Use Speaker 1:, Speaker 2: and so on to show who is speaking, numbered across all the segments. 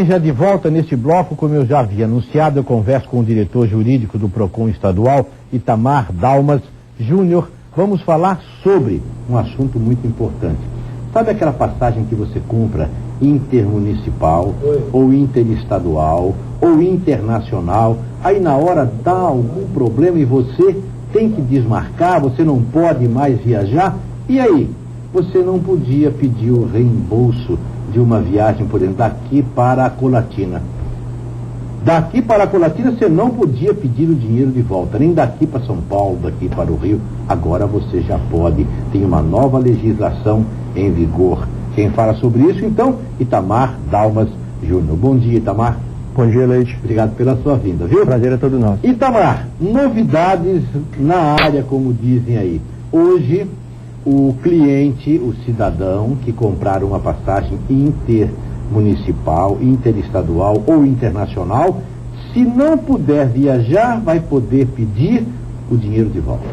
Speaker 1: bem, já de volta neste bloco, como eu já havia anunciado, eu converso com o diretor jurídico do PROCON estadual, Itamar Dalmas Júnior. Vamos falar sobre um assunto muito importante. Sabe aquela passagem que você compra intermunicipal, ou interestadual, ou internacional, aí na hora dá algum problema e você tem que desmarcar, você não pode mais viajar, e aí? Você não podia pedir o reembolso de uma viagem, por exemplo, daqui para a Colatina. Daqui para a Colatina você não podia pedir o dinheiro de volta, nem daqui para São Paulo, daqui para o Rio. Agora você já pode, tem uma nova legislação em vigor. Quem fala sobre isso, então, Itamar Dalmas Júnior. Bom dia, Itamar.
Speaker 2: Bom dia, Leite.
Speaker 1: Obrigado pela sua vinda, viu?
Speaker 2: Prazer é todo nosso.
Speaker 1: Itamar, novidades na área, como dizem aí. Hoje, o cliente, o cidadão que comprar uma passagem intermunicipal, interestadual ou internacional, se não puder viajar, vai poder pedir o dinheiro de volta.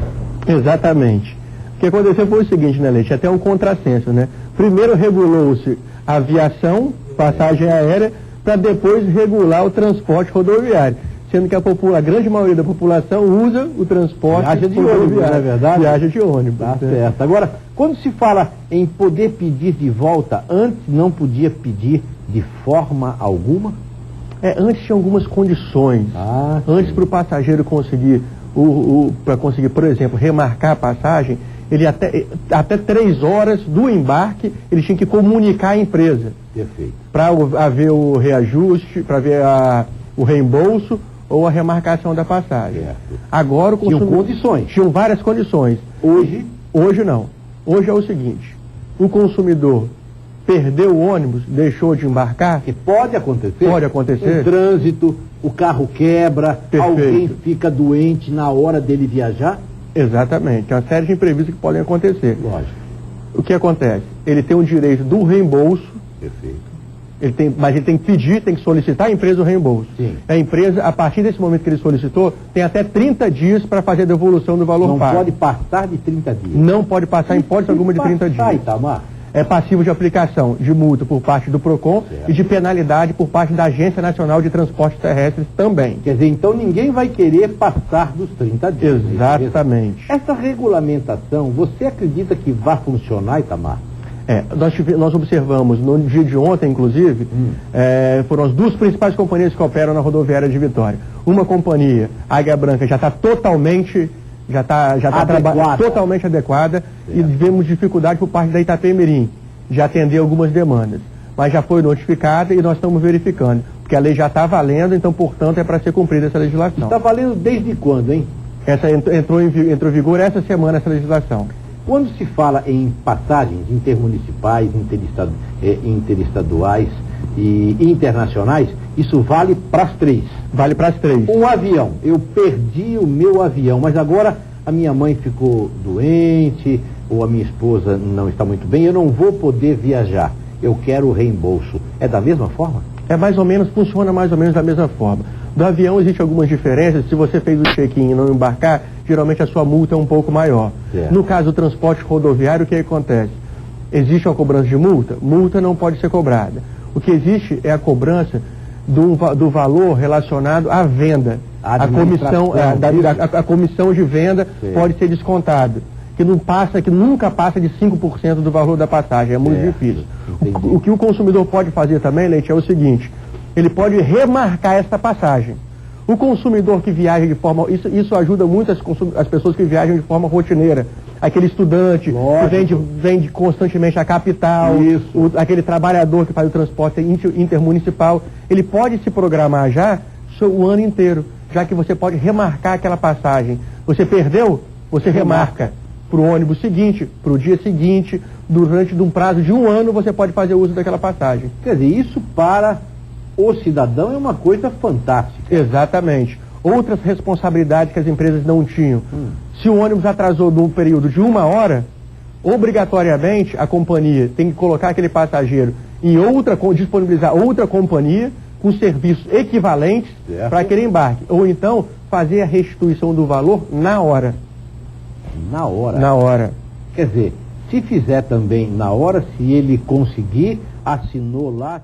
Speaker 2: Exatamente. O que aconteceu foi o seguinte, né, Leite? Até um contrassenso, né? Primeiro regulou-se a aviação, passagem aérea, para depois regular o transporte rodoviário. Sendo que a grande maioria da população usa o transporte
Speaker 1: viaja de ônibus, não é verdade?
Speaker 2: Viaja de ônibus.
Speaker 1: Tá certo. Agora, quando se fala em poder pedir de volta, antes não podia pedir de forma alguma?
Speaker 2: Antes tinha algumas condições. Antes, para o passageiro conseguir, para conseguir, por exemplo, remarcar a passagem, ele até 3 horas do embarque, ele tinha que comunicar à empresa.
Speaker 1: Perfeito.
Speaker 2: Para haver o reajuste, para ver o reembolso ou a remarcação da passagem.
Speaker 1: Certo.
Speaker 2: Agora o consumidor...
Speaker 1: Tinham condições.
Speaker 2: Tinham várias condições. Hoje não. Hoje é o seguinte, o consumidor perdeu o ônibus, deixou de embarcar...
Speaker 1: Que pode acontecer.
Speaker 2: Pode acontecer.
Speaker 1: Um trânsito, o carro quebra,
Speaker 2: Perfeito.
Speaker 1: Alguém fica doente na hora dele viajar.
Speaker 2: Exatamente. É uma série de imprevistos que podem acontecer.
Speaker 1: Lógico.
Speaker 2: O que acontece? Ele tem o direito do reembolso.
Speaker 1: Perfeito.
Speaker 2: Mas ele tem que pedir, tem que solicitar à empresa o reembolso.
Speaker 1: Sim.
Speaker 2: A empresa, a partir desse momento que ele solicitou, tem até 30 dias para fazer a devolução do valor pago.
Speaker 1: Não pode passar de 30 dias.
Speaker 2: Não pode passar em hipótese alguma de 30 dias.
Speaker 1: Itamar.
Speaker 2: É passivo de aplicação de multa por parte do PROCON, certo, e de penalidade por parte da Agência Nacional de Transportes Terrestres também.
Speaker 1: Quer dizer, então ninguém vai querer passar dos 30 dias.
Speaker 2: Exatamente.
Speaker 1: Essa regulamentação, você acredita que vai funcionar, Itamar?
Speaker 2: Nós observamos, no dia de ontem, inclusive, foram as 2 principais companhias que operam na rodoviária de Vitória. Uma companhia, Águia Branca, já está totalmente totalmente adequada, certo, e vemos dificuldade por parte da Itapemirim de atender algumas demandas. Mas já foi notificada e nós estamos verificando, porque a lei já está valendo, então, portanto, é para ser cumprida essa legislação.
Speaker 1: Está valendo desde quando, hein?
Speaker 2: Entrou em vigor essa semana essa legislação.
Speaker 1: Quando se fala em passagens intermunicipais, interestaduais e internacionais, isso vale para as 3.
Speaker 2: Vale para as 3.
Speaker 1: Um avião, eu perdi o meu avião, mas agora a minha mãe ficou doente, ou a minha esposa não está muito bem, eu não vou poder viajar, eu quero o reembolso. É da mesma forma?
Speaker 2: Funciona mais ou menos da mesma forma. Do avião existem algumas diferenças. Se você fez o check-in e não embarcar, geralmente a sua multa é um pouco maior.
Speaker 1: Certo.
Speaker 2: No caso do transporte rodoviário, o que acontece? Existe uma cobrança de multa? Multa não pode ser cobrada. O que existe é a cobrança do valor relacionado à venda. A comissão de venda, certo, pode ser descontada. Que nunca passa de 5% do valor da passagem. É muito difícil. O que o consumidor pode fazer também, Leite, é o seguinte: ele pode remarcar essa passagem. O consumidor que viaja de forma... Isso ajuda muito as pessoas que viajam de forma rotineira. Aquele estudante que vende constantemente a capital, aquele trabalhador que faz o transporte intermunicipal. Ele pode se programar já o ano inteiro, já que você pode remarcar aquela passagem. Você perdeu? Você remarca para o ônibus seguinte, para o dia seguinte, durante um prazo de 1 ano você pode fazer uso daquela passagem.
Speaker 1: Quer dizer, isso para o cidadão é uma coisa fantástica.
Speaker 2: Exatamente. Outras responsabilidades que as empresas não tinham. Se o ônibus atrasou num período de 1 hora, obrigatoriamente a companhia tem que colocar aquele passageiro em disponibilizar outra companhia com serviços equivalentes para aquele embarque. Ou então fazer a restituição do valor na hora.
Speaker 1: Na hora?
Speaker 2: Na hora.
Speaker 1: Quer dizer, se fizer também na hora, se ele conseguir, assinou lá...